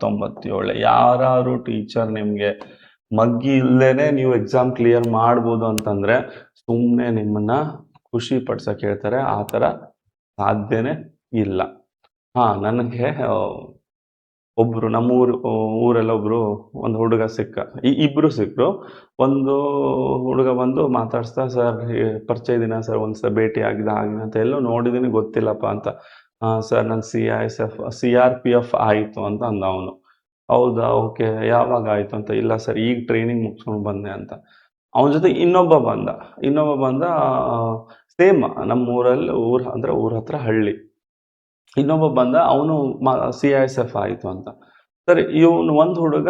97 ಯಾರು ಟೀಚರ್ ನಿಮಗೆ ಮಗ್ಗಿ ಇಲ್ಲದೇನೆ ನೀವು ಎಕ್ಸಾಮ್ ಕ್ಲಿಯರ್ ಮಾಡ್ಬೋದು ಅಂತಂದ್ರೆ ಸುಮ್ಮನೆ ನಿಮ್ಮನ್ನ ಖುಷಿ ಪಡ್ಸಕ್ಕೆ ಹೇಳ್ತಾರೆ. ಆ ಥರ ಸಾಧ್ಯನೇ ಇಲ್ಲ. ನನಗೆ ಒಬ್ರು ನಮ್ಮ ಊರೆಲ್ಲ ಒಬ್ರು ಒಂದು ಹುಡುಗ ಸಿಕ್ಕ, ಇಬ್ರು ಸಿಕ್ಕರು. ಒಂದು ಹುಡುಗ ಬಂದು ಮಾತಾಡ್ಸ್ತಾ, ಸರ್ ಪರಿಚಯ ದಿನ ಸರ್, ಒಂದ್ಸಲ ಭೇಟಿ ಆಗಿದೆ ಅಂತ ಎಲ್ಲೋ ನೋಡಿದೀನಿ ಗೊತ್ತಿಲ್ಲಪ್ಪ ಅಂತ. ಸರ್ ನಾನು CRPF ಆಯಿತು ಅಂತ ಅಂದ ಅವನು. ಹೌದಾ, ಓಕೆ, ಯಾವಾಗ ಆಯಿತು ಅಂತ. ಇಲ್ಲ ಸರ್, ಈಗ ಟ್ರೈನಿಂಗ್ ಮುಗಿಸ್ಕೊಂಡು ಬಂದೆ ಅಂತ. ಅವನ ಜೊತೆ ಇನ್ನೊಬ್ಬ ಬಂದ ಸೇಮ್ ನಮ್ಮ ಊರಲ್ಲಿ, ಊರ ಹತ್ರ ಹಳ್ಳಿ. ಇನ್ನೊಬ್ಬ ಬಂದ, ಅವನು CISF ಆಯಿತು ಅಂತ. ಸರ್, ಇವನು ಒಂದು ಹುಡುಗ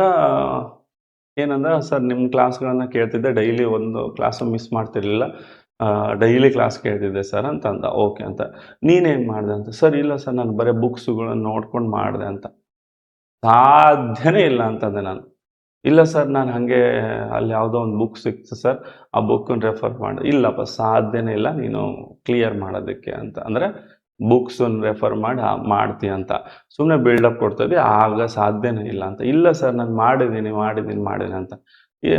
ಏನಂದ, ಸರ್ ನಿಮ್ಮ ಕ್ಲಾಸ್ಗಳನ್ನ ಕೇಳ್ತಿದ್ದೆ, ಡೈಲಿ ಒಂದು ಕ್ಲಾಸು ಮಿಸ್ ಮಾಡ್ತಿರ್ಲಿಲ್ಲ, ಡೈಲಿ ಕ್ಲಾಸ್ ಕೇಳ್ತಿದ್ದೆ ಸರ್ ಅಂತ ಅಂದ. ಓಕೆ ಅಂತ. ನೀನೇನು ಮಾಡಿದೆ ಅಂತ. ಸರ್ ಇಲ್ಲ ಸರ್, ನಾನು ಬರೀ ಬುಕ್ಸ್ಗಳನ್ನ ನೋಡ್ಕೊಂಡು ಮಾಡಿದೆ ಅಂತ. ಸಾಧ್ಯನೇ ಇಲ್ಲ ಅಂತಂದೆ ನಾನು. ಇಲ್ಲ ಸರ್, ನಾನು ಹಾಗೆ ಅಲ್ಲಿ ಯಾವುದೋ ಒಂದು ಬುಕ್ ಸಿಕ್ತು ಸರ್, ಆ ಬುಕ್ಕನ್ನು ರೆಫರ್ ಮಾಡಿ. ಇಲ್ಲಪ್ಪ, ಸಾಧ್ಯನೇ ಇಲ್ಲ ನೀನು ಕ್ಲಿಯರ್ ಮಾಡೋದಕ್ಕೆ ಅಂತ. ಅಂದರೆ ಬುಕ್ಸನ್ನು ರೆಫರ್ ಮಾಡಿ ಮಾಡ್ತೀಯ ಅಂತ ಸುಮ್ಮನೆ ಬಿಲ್ಡಪ್ ಕೊಡ್ತಿದ್ದೆ, ಆಗ ಸಾಧ್ಯನೇ ಇಲ್ಲ ಅಂತ. ಇಲ್ಲ ಸರ್, ನಾನು ಮಾಡಿದ್ದೀನಿ ಅಂತ.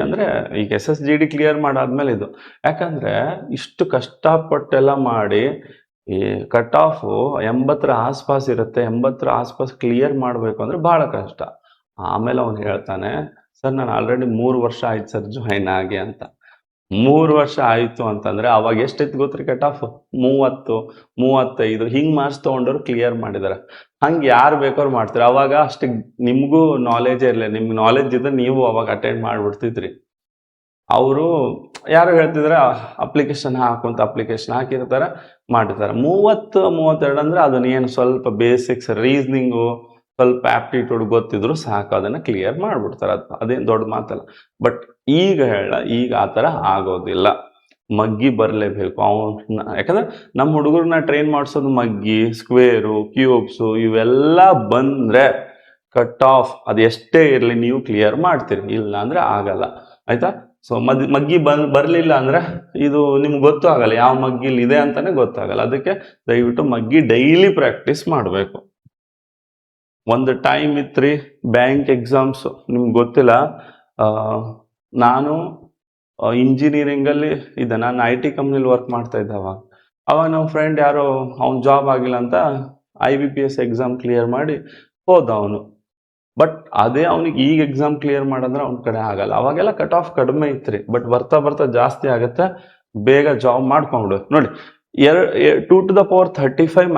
ಅಂದರೆ ಈಗ SSGD ಕ್ಲಿಯರ್ ಮಾಡಾದ್ಮೇಲೆ ಇದು. ಯಾಕಂದರೆ ಇಷ್ಟು ಕಷ್ಟಪಟ್ಟೆಲ್ಲ ಮಾಡಿ ಈ ಕಟ್ ಆಫು 80 ಆಸ್ಪಾಸ್ ಇರುತ್ತೆ. 80 ಆಸ್ಪಾಸ್ ಕ್ಲಿಯರ್ ಮಾಡಬೇಕು ಅಂದರೆ ಭಾಳ ಕಷ್ಟ. ಆಮೇಲೆ ಅವನು ಹೇಳ್ತಾನೆ, ಸರ್ ನಾನು ಆಲ್ರೆಡಿ 3 ವರ್ಷ ಆಯ್ತು ಸರ್ ಜಾಯ್ನ್ ಆಗಿ ಅಂತ. 3 ವರ್ಷ ಆಯಿತು ಅಂತಂದರೆ ಅವಾಗ ಎಷ್ಟಿತ್ತು ಗೊತ್ತ್ರಿ ಕಟ್ ಆಫ್? 30, 35 ಹಿಂಗೆ ಮಾರ್ಕ್ಸ್ ತೊಗೊಂಡವ್ರು ಕ್ಲಿಯರ್ ಮಾಡಿದ್ದಾರೆ. ಹಂಗೆ ಯಾರು ಬೇಕಾದ್ರು ಮಾಡ್ತಾರೆ. ಅವಾಗ ಅಷ್ಟು ನಿಮಗೂ ನಾಲೆಜೇ ಇರಲಿಲ್ಲ. ನಿಮ್ಗೆ ನಾಲೆಜ್ ಇದ್ದರೆ ನೀವು ಅವಾಗ ಅಟೆಂಡ್ ಮಾಡಿಬಿಡ್ತಿದ್ರಿ. ಅವರು ಯಾರು ಹೇಳ್ತಿದ್ರೆ ಅಪ್ಲಿಕೇಶನ್ ಹಾಕುವಂತ ಅಪ್ಲಿಕೇಶನ್ ಹಾಕಿರ್ತಾರೆ, ಮಾಡಿರ್ತಾರೆ. 30, 32 ಅಂದರೆ ಅದನ್ನ ಏನು ಸ್ವಲ್ಪ ಬೇಸಿಕ್ಸ್ ರೀಸ್ನಿಂಗು, ಸ್ವಲ್ಪ ಆಪ್ಟಿಟ್ಯೂಡ್ ಗೊತ್ತಿದ್ರು ಸಾಕು, ಅದನ್ನು ಕ್ಲಿಯರ್ ಮಾಡಿಬಿಡ್ತಾರೆ. ಅದೇನು ದೊಡ್ಡ ಮಾತಲ್ಲ. ಬಟ್ ಈಗ ಆ ಥರ ಆಗೋದಿಲ್ಲ. ಮಗ್ಗಿ ಬರಲೇಬೇಕು ಅವನ್ನ. ಯಾಕಂದ್ರೆ ನಮ್ಮ ಹುಡುಗರನ್ನ ಟ್ರೈನ್ ಮಾಡಿಸೋದು ಮಗ್ಗಿ, ಸ್ಕ್ವೇರು, ಕ್ಯೂಬ್ಸು ಇವೆಲ್ಲ ಬಂದರೆ ಕಟ್ ಆಫ್ ಅದು ಎಷ್ಟೇ ಇರಲಿ ನೀವು ಕ್ಲಿಯರ್ ಮಾಡ್ತೀರಿ. ಇಲ್ಲ ಅಂದರೆ ಆಗಲ್ಲ. ಆಯಿತಾ? ಸೊ ಮಗ್ಗಿ ಬರಲಿಲ್ಲ ಅಂದರೆ ಇದು ನಿಮ್ಗೆ ಗೊತ್ತೂ ಆಗಲ್ಲ, ಯಾವ ಮಗ್ಗಿಲಿ ಇದೆ ಅಂತಲೇ ಗೊತ್ತಾಗಲ್ಲ. ಅದಕ್ಕೆ ದಯವಿಟ್ಟು ಮಗ್ಗಿ ಡೈಲಿ ಪ್ರಾಕ್ಟೀಸ್ ಮಾಡಬೇಕು. ಒಂದು ಟೈಮ್ ಇತ್ತು ಬ್ಯಾಂಕ್ ಎಕ್ಸಾಮ್ಸು, ನಿಮ್ಗೆ ಗೊತ್ತಿಲ್ಲ. ನಾನು ಇಂಜಿನಿಯರಿಂಗಲ್ಲಿ ಇದ್ದೆ, ನಾನು IT ಕಂಪ್ನಿಲಿ ವರ್ಕ್ ಮಾಡ್ತಾ ಇದ್ದೆ. ಅವಾಗ ನಮ್ಮ ಫ್ರೆಂಡ್ ಯಾರೋ ಅವ್ನು ಜಾಬ್ ಆಗಿಲ್ಲ ಅಂತ IBPS ಎಕ್ಸಾಮ್ ಕ್ಲಿಯರ್ ಮಾಡಿ ಹೋದ ಅವನು. ಬಟ್ ಅದೇ ಅವನಿಗೆ ಈಗ ಎಕ್ಸಾಮ್ ಕ್ಲಿಯರ್ ಮಾಡಿದ್ರೆ ಅವ್ನ ಕಡೆ ಆಗಲ್ಲ. ಅವಾಗೆಲ್ಲ ಕಟ್ ಆಫ್ ಕಡಿಮೆ ಇತ್ತು. ಬಟ್ ಬರ್ತಾ ಜಾಸ್ತಿ ಆಗುತ್ತೆ. ಬೇಗ ಜಾಬ್ ಮಾಡ್ಕೊಂಡ್ಬಿಡು. ನೋಡಿ, 2 to the power 35